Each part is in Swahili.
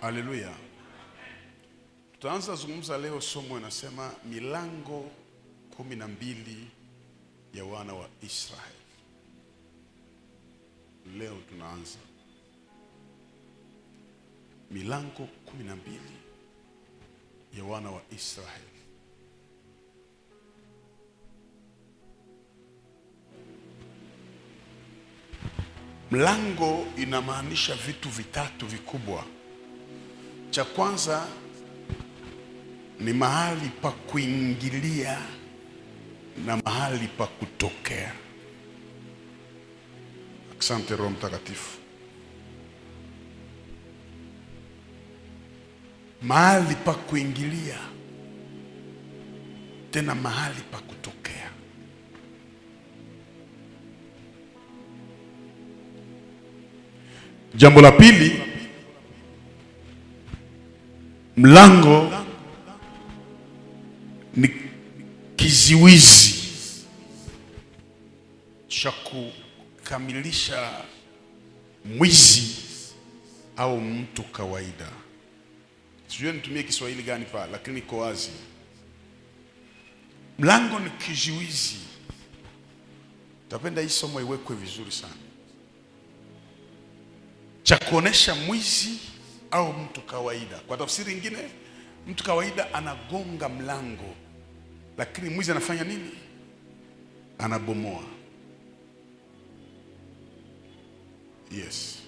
Haleluya. Tutaanza zungumza leo, somo inasema milango 12 ya wana wa Israeli. Leo tunaanza milango 12 ya wana wa Israeli. Mlango inamaanisha vitu vitatu vikubwa. Cha kwanza ni mahali pa kuingilia na mahali pa kutokea. Asante Roho Mtakatifu. Mahali pa kuingilia tena mahali pa kutokea. Jambo la pili, mlango ni kiziwizi cha kukamilisha mwizi au mtu kawaida. Sijui nitumie Kiswahili gani pale, lakini iko wazi. Mlango ni kiziwizi. Tapenda hii somo iwekwe vizuri sana, cha kuonesha mwizi au mtu kawaida. Kwa tafsiri nyingine, mtu kawaida anagonga mlango, lakini mwizi anafanya nini? Anabomoa. Yes.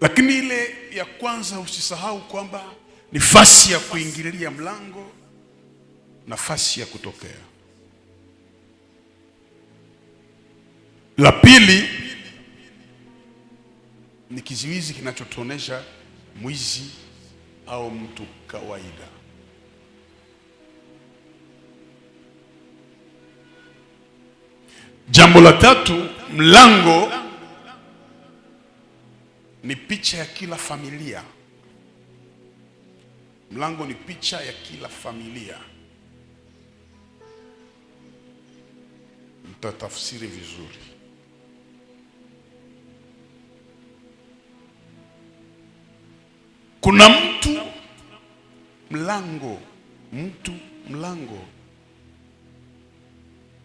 Lakini ile ya kwanza usisahau kwamba nafasi ya kuingilia mlango, nafasi ya kutokea. La pili ni kiziwizi kinachotuonesha mwizi au mtu kawaida. Jambo la tatu, mlango ni picha ya kila familia. Mlango ni picha ya kila familia. Mtatafsiri vizuri. Kuna mtu mlango, mtu mlango.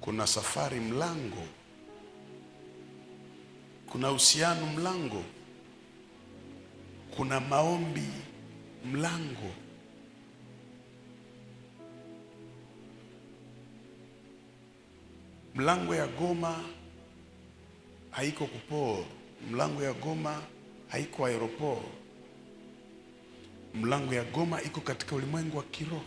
Kuna safari mlango. Kuna uhusiano mlango. Kuna maombi mlango. Mlango ya Goma haiko kupoo. Mlango ya Goma haiko aeroport. Mlango ya Goma iko katika ulimwengu wa kiroho.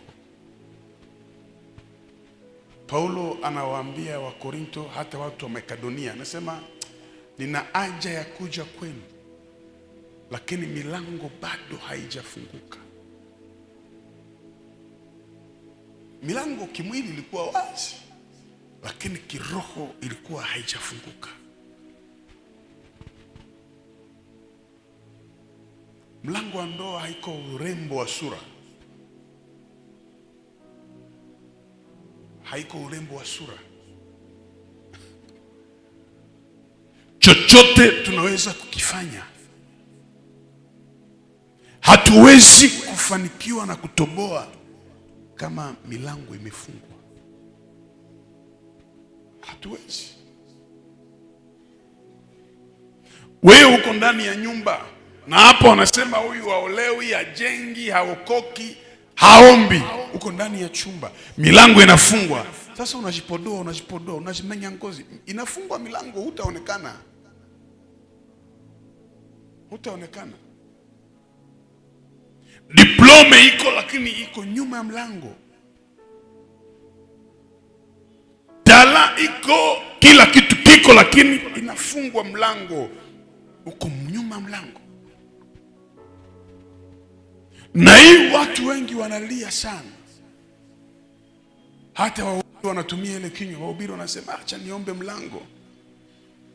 Paulo anawaambia wa Korinto, hata watu wa Makedonia, anasema nina haja ya kuja kwenu, lakini milango bado haijafunguka. Milango kimwili ilikuwa wazi, lakini kiroho ilikuwa haijafunguka. Mlango wa ndoa haiko urembo wa sura. Haiko urembo wa sura. Chochote tunaweza kukifanya. Hatuwezi kufanikiwa na kutoboa kama milango imefungwa. Hatuwezi. Wewe uko ndani ya nyumba, na hapo wanasema huyu haolewi, hajengi, haokoki, haombi. Uko ndani ya chumba, milango inafungwa. Sasa unajipodoa, unajimenya ngozi, inafungwa milango, hutaonekana. Diplome iko, lakini iko nyuma ya mlango. Tala iko, kila kitu kiko, lakini inafungwa mlango, uko nyuma ya mlango. Na hii watu wengi wanalia sana. Hata wahubiri wanatumia ile kinywa. Wahubiri wanasema acha niombe mlango,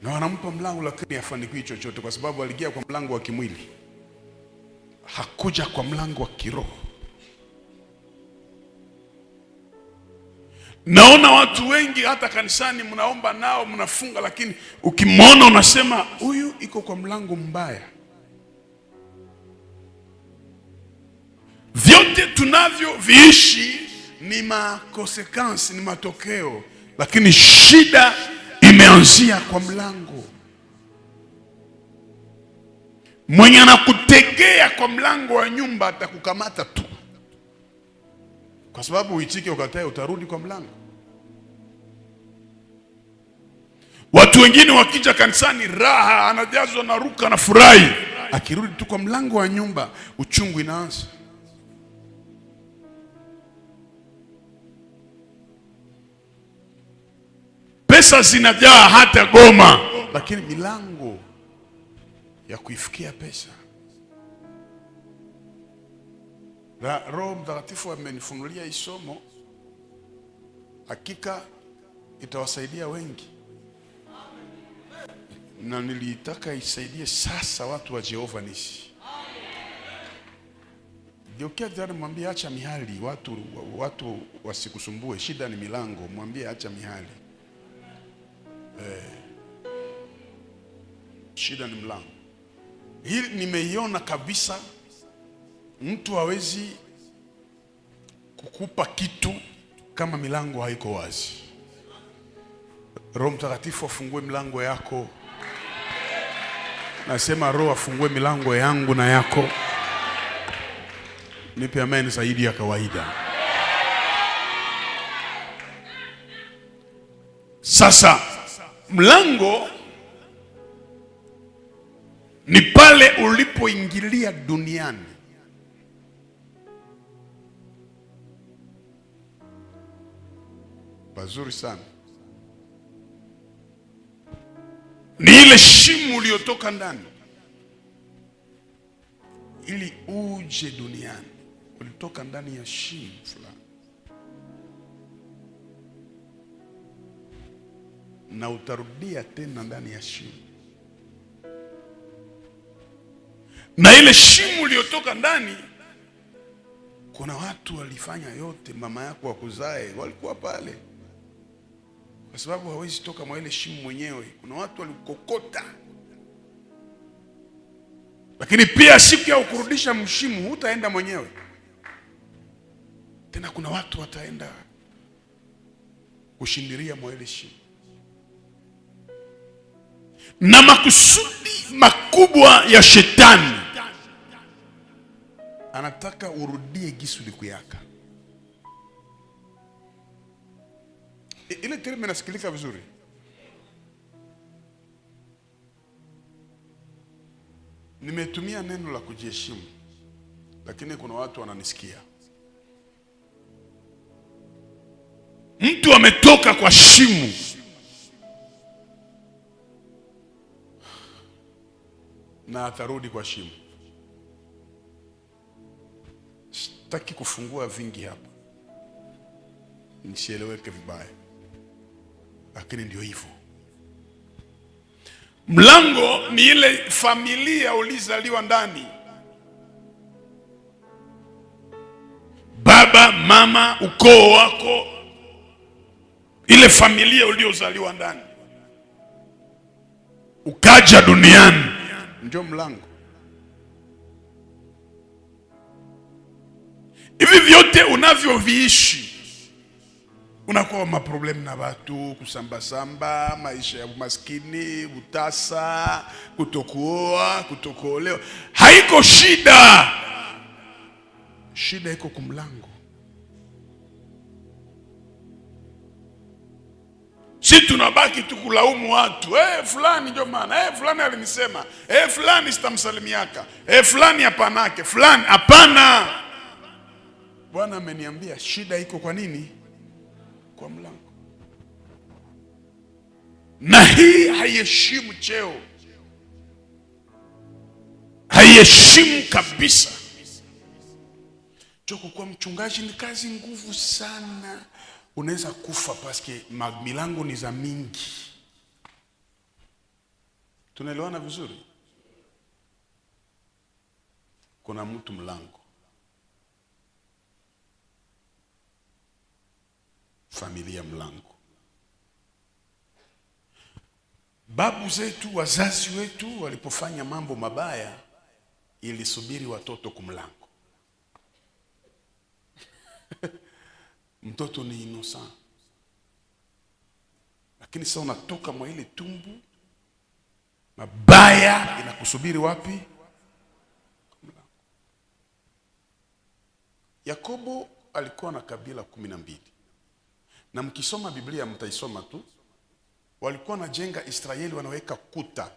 na wanampa mlango, lakini hafanikiwi chochote, kwa sababu aliingia kwa mlango wa kimwili, hakuja kwa mlango wa kiroho. Naona watu wengi hata kanisani mnaomba nao mnafunga, lakini ukimwona unasema huyu iko kwa mlango mbaya. Vyote tunavyoviishi ni makonsekansi, ni matokeo, lakini shida imeanzia kwa mlango. Mwenye anakutegea kwa mlango wa nyumba atakukamata tu, kwa sababu uitike ukatae, utarudi kwa mlango. Watu wengine wakija kanisani raha, anajazwa na ruka na furahi, akirudi tu kwa mlango wa nyumba uchungu inaanza. Pesa zinajaa hata Goma, lakini milango ya kuifikia pesa. Na Roho Mtakatifu amenifunulia hii somo, hakika itawasaidia wengi, na nilitaka isaidie sasa watu wa Jehova Nisi. Geukia jirani, mwambie acha mihali, watu wasikusumbue. Shida ni milango, mwambie acha mihali. Shida ni mlango. Hili nimeiona kabisa. Mtu hawezi kukupa kitu kama milango haiko wazi. Roho Mtakatifu afungue milango yako. Nasema Roho afungue milango yangu na yako. Nipe amen zaidi ya kawaida. Sasa mlango ni pale ulipoingilia duniani. Pazuri sana. Ni ile shimo uliotoka ndani ili uje duniani. Ulitoka ndani ya shimo fulani na utarudia tena ndani ya shimo. Na ile shimo uliotoka ndani, kuna watu walifanya yote. Mama yako wakuzae walikuwa pale, kwa sababu hawezi toka mwa ile shimo mwenyewe. Kuna watu walikokota. Lakini pia siku ya ukurudisha mshimu hutaenda mwenyewe tena. Kuna watu wataenda kushindiria mwa ile shimo. Na makusudi makubwa ya shetani, anataka urudie gisu likuyaka. Ile term inasikilika vizuri. Nimetumia neno la kujiheshimu, lakini kuna watu wananisikia. Mtu ametoka kwa shimo, na atarudi kwa shimo. Sitaki kufungua vingi hapa, nisieleweke vibaya, lakini ndio hivyo. Mlango ni ile familia ulizaliwa ndani. Baba, mama, ukoo wako, ile familia uliozaliwa ndani, ukaja duniani, ndio mlango. Hivi vyote unavyoviishi, unakuwa maproblemu na watu, kusambasamba, maisha ya umaskini, utasa, kutokuoa, kutokuolewa, haiko shida. Shida iko kumlango. Si tunabaki tu kulaumu watu. Fulani ndio maana. Fulani alinisema. Fulani sitamsalimiaka. Fulani hapanake. Fulani hapana. Bwana ameniambia shida iko kwa nini? Kwa mlango. Na hii haiheshimu cheo, haiheshimu kabisa. Joko kwa mchungaji ni kazi nguvu sana. Unaweza kufa paske milango ni za mingi. Tunaelewana vizuri? Kuna mtu mlango. familia mlango. Babu zetu, wazazi wetu walipofanya mambo mabaya, ilisubiri watoto kumlango. Mtoto ni innocent. Lakini sasa unatoka mwa ile tumbu, mabaya inakusubiri wapi? Yakobo alikuwa na kabila 12. Na mkisoma Biblia mtaisoma tu. Walikuwa wanajenga Israeli, wanaweka kuta.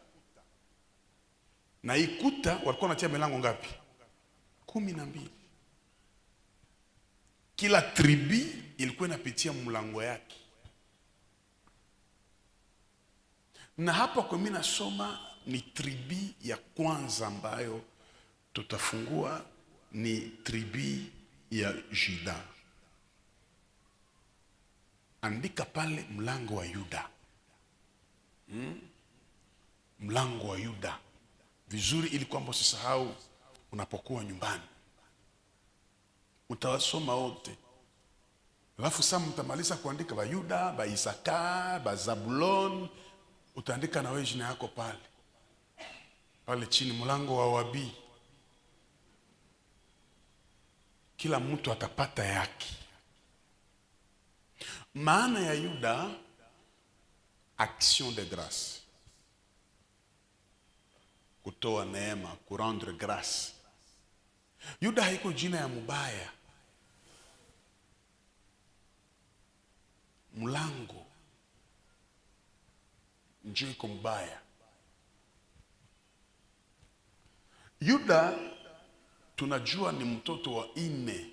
Na hii kuta walikuwa wanatia milango ngapi? 12. Kila tribi ilikuwa inapitia mlango yake. Na hapa kwa mimi nasoma ni tribi ya kwanza ambayo tutafungua, ni tribi ya Juda. Andika pale mlango wa Yuda. Mlango wa Yuda vizuri, ili kwamba usisahau unapokuwa nyumbani. Utawasoma wote. Alafu sasa mtamaliza kuandika ba Yuda, ba Isaka, ba Zabulon, utaandika na wewe jina yako pale. Pale chini mlango wa Wabi. Kila mtu atapata yake. Maana ya Yuda, action de grâce. Kutoa neema, kurendre grâce. Yuda haiko jina ya mubaya. Mlango ndio iko mbaya. Yuda tunajua ni mtoto wa 4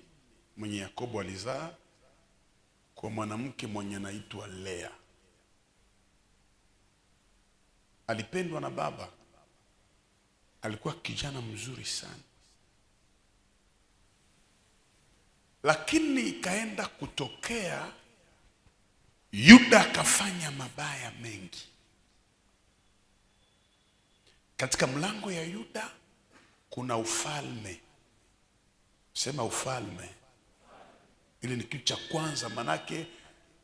mwenye Yakobo alizaa kwa mwanamke mwenye anaitwa Lea. Alipendwa na baba. Alikuwa kijana mzuri sana. Lakini ikaenda kutokea Yuda akafanya mabaya mengi. Katika mlango ya Yuda kuna ufalme. Sema ufalme. Ile ni kitu cha kwanza, manake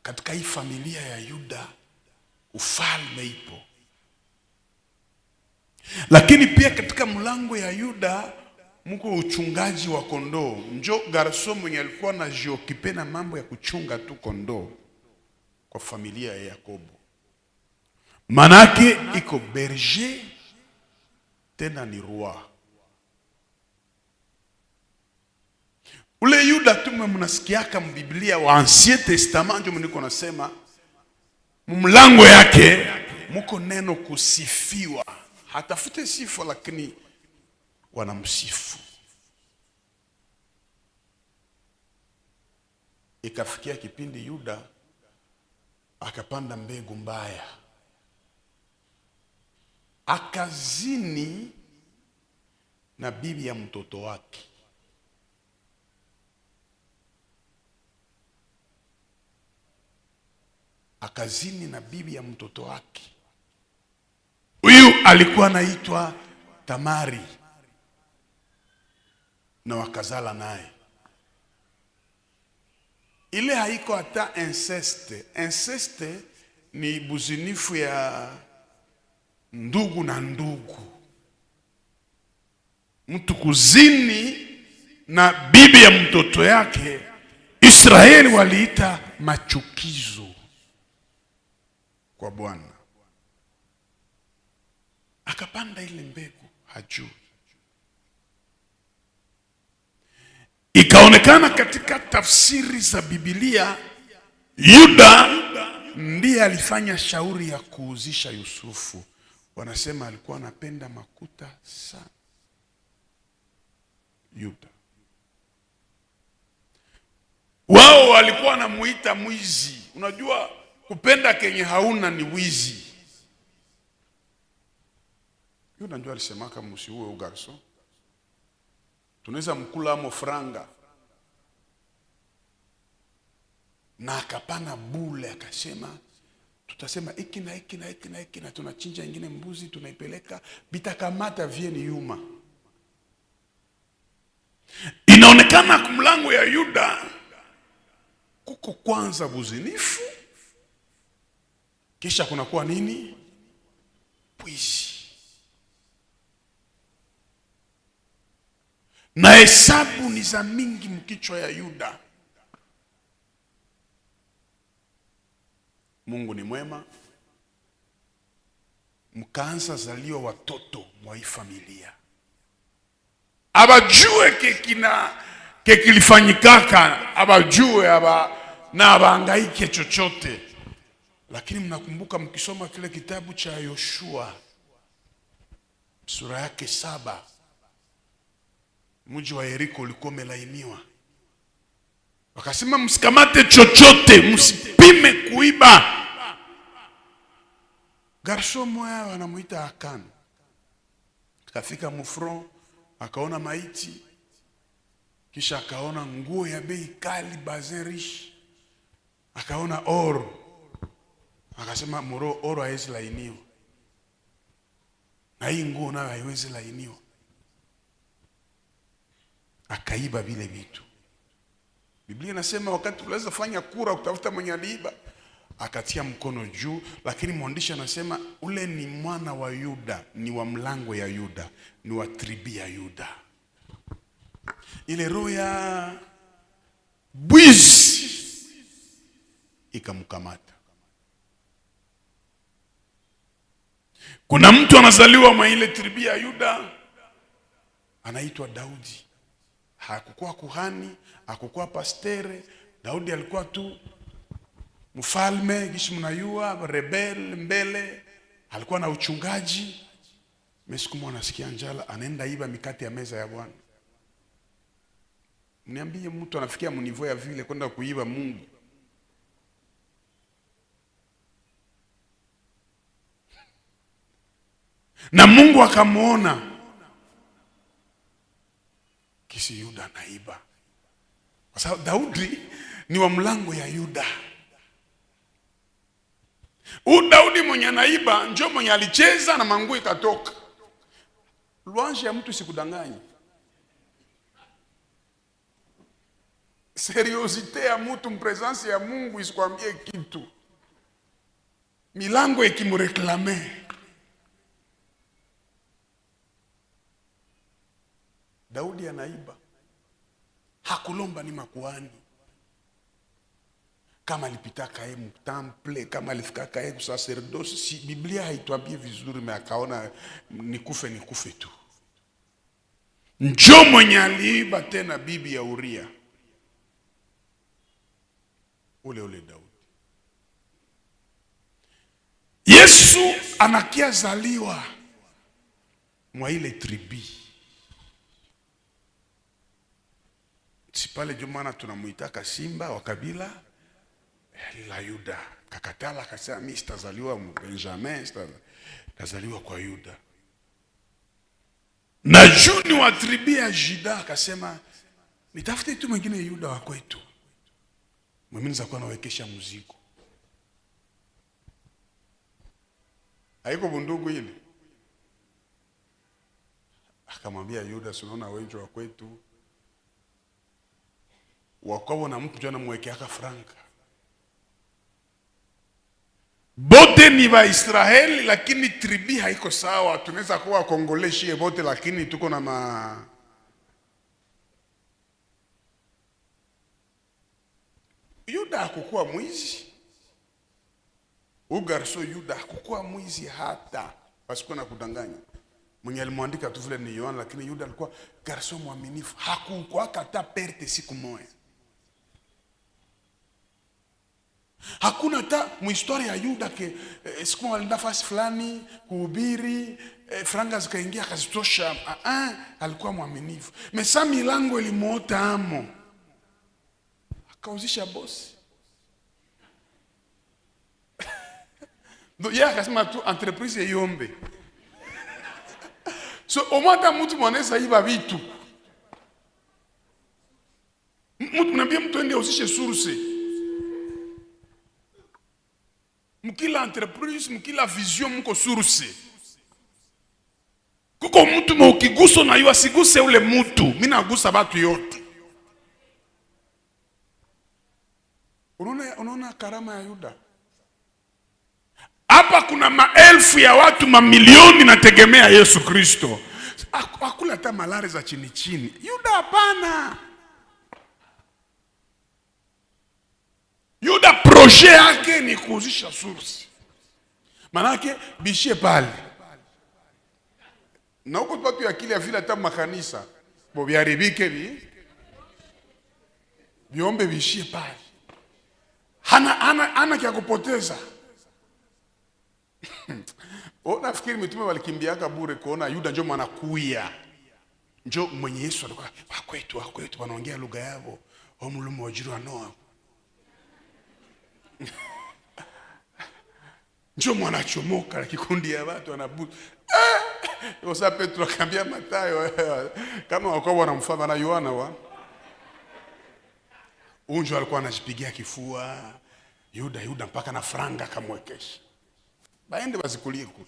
katika hii familia ya Yuda ufalme ipo. Lakini pia katika mlango ya Yuda mko uchungaji wa kondoo. Njo garso mwenye alikuwa na jiokipe na mambo ya kuchunga tu kondoo kwa familia ya Yakobo. Manake iko berger tena ni roi. Ule Yuda tume mnasikiaka mbiblia wa Ancien Testament, ndio mniko nasema mlango yake mko neno kusifiwa. Hatafute sifa, lakini wanamsifu. Ikafikia kipindi Yuda akapanda mbegu mbaya, akazini na bibi ya mtoto wake. Akazini na bibi ya mtoto wake. Huyu alikuwa anaitwa Tamari, na wakazala naye. Ile haiko hata inceste. Inceste ni buzinifu ya ndugu na ndugu. Mtu kuzini na bibi ya mtoto yake, Israeli waliita machukizo kwa Bwana. Akapanda ile mbegu hajui. Ikaonekana katika tafsiri za Biblia Yuda ndiye alifanya shauri ya kuuzisha Yusufu. Wanasema alikuwa anapenda makuta sana Yuda. Wao walikuwa wanamuita mwizi. Unajua kupenda kenye hauna ni wizi. Yuda ndio alisemaka msiue ugarso. Tunaweza mkula amo franga. Na akapana bule akasema tutasema iki na iki na iki na iki, na tunachinja ingine mbuzi tunaipeleka bitakamata vieni yuma. Inaonekana kumlango ya Yuda Kuko kwanza buzinifu, kisha kunakuwa nini? Pwizi. Na hesabu ni za mingi mkichwa ya Yuda. Mungu ni mwema, mkaanza zaliwa watoto mwa hii familia. Abajue kilifanyikaka, abajue na abahangaike chochote. Lakini mnakumbuka mkisoma kile kitabu cha Yoshua sura yake 7, mji wa Yeriko ulikuwa umelainiwa. Wakasema msikamate chochote, msipime kuiba. Garso moya wanamuita Akan kafika mufron, akaona maiti, kisha akaona nguo ya bei kali bazerish, akaona oro, akasema moro oro haiwezi lainiwa, na hii nguo nayo haiwezi lainiwa. Akaiba vile vitu. Biblia inasema wakati unaweza fanya kura kutafuta mwenye aliiba, akatia mkono juu, lakini mwandishi anasema ule ni mwana wa Yuda, ni wa mlango ya Yuda, ni wa tribi ya Yuda. Ile roho ya bwizi ikamkamata. Kuna mtu anazaliwa mwa ile tribi ya Yuda anaitwa Daudi. Hakukuwa kuhani, hakukuwa pastere. Daudi alikuwa tu mfalme, kisha mnayua rebel mbele, alikuwa na uchungaji. Siku moja anasikia njala, anaenda iba mikate ya meza ya Bwana. Niambie mtu anafikia mnivo ya vile kwenda kuiba Mungu? Na Mungu akamuona. Kisi Yuda naiba. Kwa sababu Daudi ni wa mlango ya Yuda. Daudi mwenye naiba njo mwenye alicheza na manguo ikatoka. Luanji ya mtu sikudanganya. Seriosite ya mtu mpresence ya Mungu isikwambie kitu. Milango ikimureklame. Daudi anaiba. Hakulomba ni makuhani. Kama alipita kae mtemple, kama alifika kae kusacerdoce, si Biblia haituambie vizuri, me akaona nikufe tu. Njo mwenye aliiba tena bibi ya Uria. Ule Daudi. Yesu anakia zaliwa mwa ile tribi. Sipale jumana tunamuitaka simba wa kabila la Yuda. Kakatala akasema mimi sitazaliwa Benjamin, sitazaliwa kwa Yuda. Na juni wa tribi ya Juda akasema nitafute tu mwingine Yuda wa kwetu. Mimi nizakuwa nawekesha mzigo. Haiko bundugu ile. Akamwambia Yuda, unaona wenjo wa kwetu wakawa na mtu jana mwekeaka franka. Bote ni wa Israeli, lakini tribi haiko sawa. Tunaweza kuwa Kongoleshi bote, lakini tuko na Yuda hakukuwa mwizi. Ugarso Yuda hakukuwa mwizi hata. Pasikuwa na kudanganya. Mwenye alimwandika tu vile ni Yohana, lakini Yuda alikuwa garso mwaminifu. Hakukuwa hata perte siku moja. Hakuna hata muhistoria ya Yuda ke siku alinda fasi fulani kuhubiri, franga zikaingia akazitosha. Alikuwa mwaminifu. Mesa milango ilimuota amo. Akauzisha bosi. Yeye akasema tu entreprise yombe. So omata mtu mwanaweza iba vitu. Mtu mnambia mtu ende usishe source. Mkila entreprise, mkila vision mko source. Kuko mtu mukiguso na yu asiguse ule mtu. Mimi nagusa batu yote. Unaona karama ya Yuda? Hapa kuna maelfu ya watu, mamilioni nategemea Yesu Kristo. Hakuna hata malari za chini chini. Yuda hapana. Yuda projet yake ni kuuzisha source. Manake bishie pale. Na huko watu ya akili ya vile hata makanisa bo biharibike biombe bishie pale. Hana kia kupoteza. Nafikiri mitume walikimbiaka bure kuona Yuda njo mwanakuya. Njo mwenye Yesu alikuwa wakwetu wanaongea lugha yao. Omulumu wajiru anoa. Njo mwanachomoka kikundi ya watu wanabudu. Yosa Petro akambia Mathayo kama wako wanamfanya na Yohana wa. Unjo alikuwa anajipigia kifua. Yuda mpaka na franga kamwekesha. Baende bazikulie kule.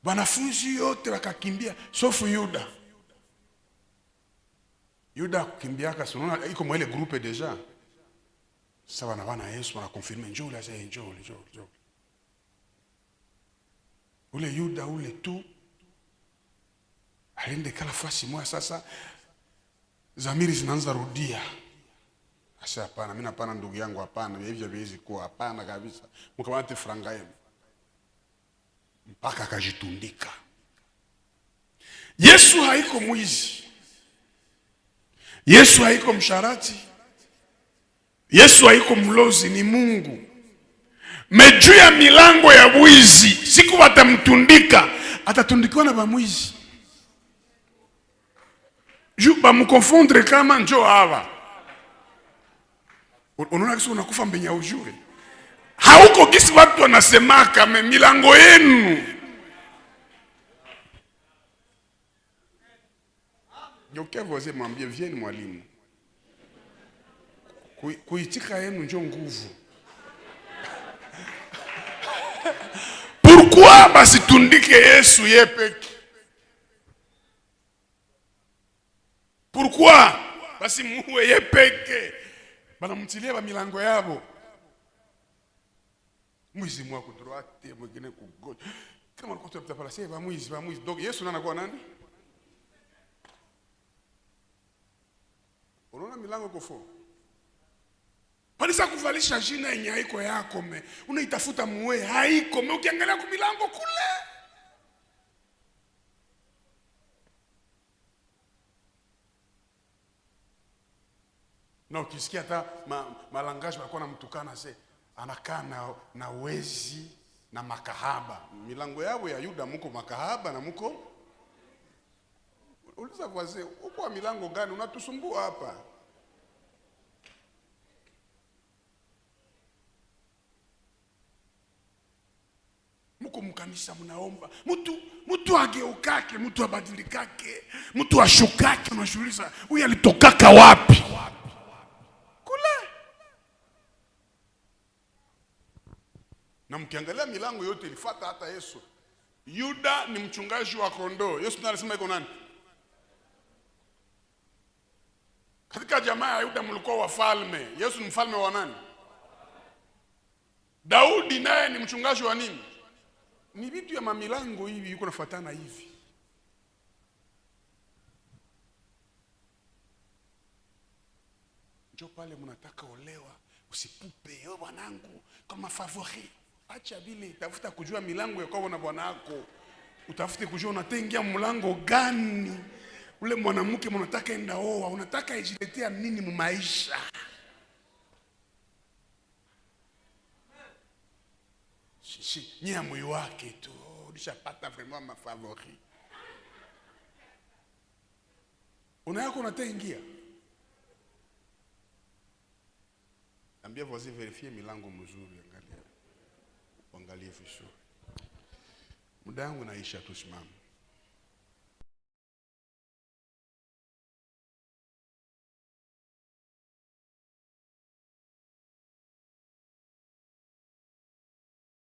Wanafunzi yote wakakimbia sofu Yuda. Yuda kukimbiaka unaona iko mwele grupe deja. Sasa wana Yesu wanakonfirme njoo la sasa njoo. Ule Yuda ule tu aliende kala fasi moja sasa zamiri zinaanza rudia. Asa hapana, mimi hapana ndugu yangu hapana, hivi haviwezi kuwa hapana kabisa. Mkamate franga yenu. Mpaka akajitundika. Yesu haiko mwizi. Yesu haiko msharati. Yesu haiko mlozi, ni Mungu. Meju ya milango ya mwizi, siku watamtundika, atatundikiwa na bamwizi. Ju bamkonfondre kama njo hawa. Unaona kisi unakufa mbenya ujue. Hauko kisi watu wanasemaka milango yenu. Jokevo waze mwambie vieni mwalimu. Kuitika yenu njo nguvu. Pourquoi basi tundike Yesu yepeke? Pourquoi basi muwe yepeke? Bana mtilia ba milango yabo. Mwizi mwa ku droite, mwingine ku gauche. Kama unakuta pala sasa ba mwizi. Donc Yesu anakuwa nani? Unaona milango kufo. Palisa kuvalisha jina yenye haiko yako me. Unaitafuta muwe haiko me ukiangalia kwa milango kule. Na ukisikia hata malangaji walikuwa namtukana se anakaa na wezi na makahaba. Milango yao ya Yuda muko makahaba na muko. Uliza wazee, uko wa milango gani unatusumbua hapa? Muko mkanisa mnaomba. Mtu ageukake, mtu abadilikake, mtu ashukake, unashuhuliza huyu alitokaka wapi? Kule. Na mkiangalia milango yote ilifuata hata Yesu. Yuda ni mchungaji wa kondoo. Yesu ndiye anasema iko nani? Katika jamaa ya Yuda mlikuwa wafalme. Yesu ni mfalme wa nani? Daudi naye ni mchungaji wa nini? Ni vitu ya mamilango hivi yuko nafuatana hivi. Njoo pale mnataka olewa, usipupe wewe bwanangu kama favori. Acha vile, tafuta kujua milango ya kwao na bwanako. Utafute kujua unatengia mlango gani. Ule mwanamke mnataka enda oa, unataka ijiletea nini mu maisha? Nia moyo wake tu, ulishapata vraiment ma favori. Unayako unatengia. Ambia voisin vérifier milango mzuri, angalia. Angalia vizuri. Muda wangu naisha, tusimame.